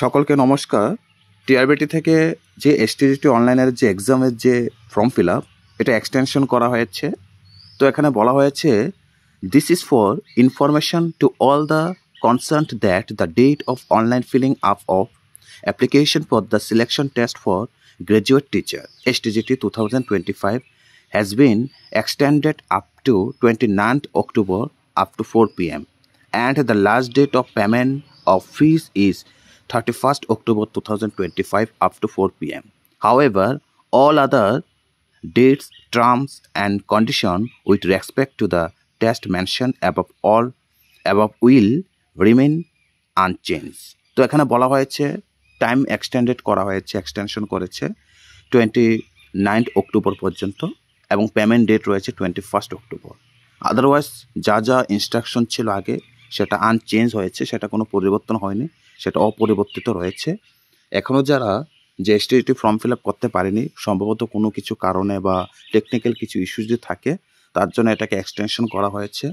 সকলকে নমস্কার। টিআরবিটি থেকে যে এসটিজিটি অনলাইনের যে এক্সামের যে ফর্ম ফিল আপ এটা এক্সটেনশন করা হয়েছে। তো এখানে বলা হয়েছে this is for information to all the concerned that the date of online filling up of application for the selection test for graduate teacher STGT 2025 has been extended up to 29th October up to 4 p.m. and the last date of payment of fees is 31st October 2025 up to 4 p.m. However, all other dates, terms and conditions with respect to the test mentioned above will remain unchanged. তো এখানে বলা হয়েছে time extended করা হয়েছে, extension করেছে 29th October পর্যন্ত এবং payment date রয়েছে 21st অক্টোবর। আদারওয়াইজ যা যা ইনস্ট্রাকশন ছিল আগে সেটা আনচেঞ্জ হয়েছে, সেটা কোনো পরিবর্তন হয়নি, সেটা অপরিবর্তিত রয়েছে। এখনও যারা যে STGT ফর্ম ফিল আপ করতে পারেনি, সম্ভবত কোনো কিছু কারণে বা টেকনিক্যাল কিছু ইস্যু যদি থাকে তার জন্য এটাকে এক্সটেনশন করা হয়েছে।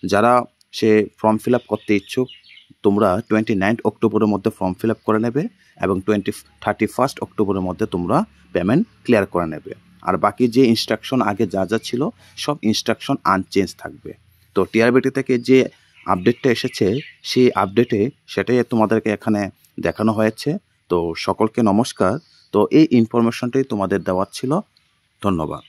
যারা সে ফর্ম ফিল আপ করতে ইচ্ছুক তোমরা 29th অক্টোবরের মধ্যে ফর্ম ফিল আপ করে নেবে এবং 31st অক্টোবরের মধ্যে তোমরা পেমেন্ট ক্লিয়ার করে নেবে। আর বাকি যে ইনস্ট্রাকশন আগে যা যা ছিল সব ইনস্ট্রাকশন আনচেঞ্জ থাকবে। তো টিআরবিটি থেকে যে আপডেটটা এসেছে সেই আপডেটে সেটাই তোমাদেরকে এখানে দেখানো হয়েছে। তো সকলকে নমস্কার। তো এই ইনফরমেশনটাই তোমাদের দেওয়ার ছিল। ধন্যবাদ।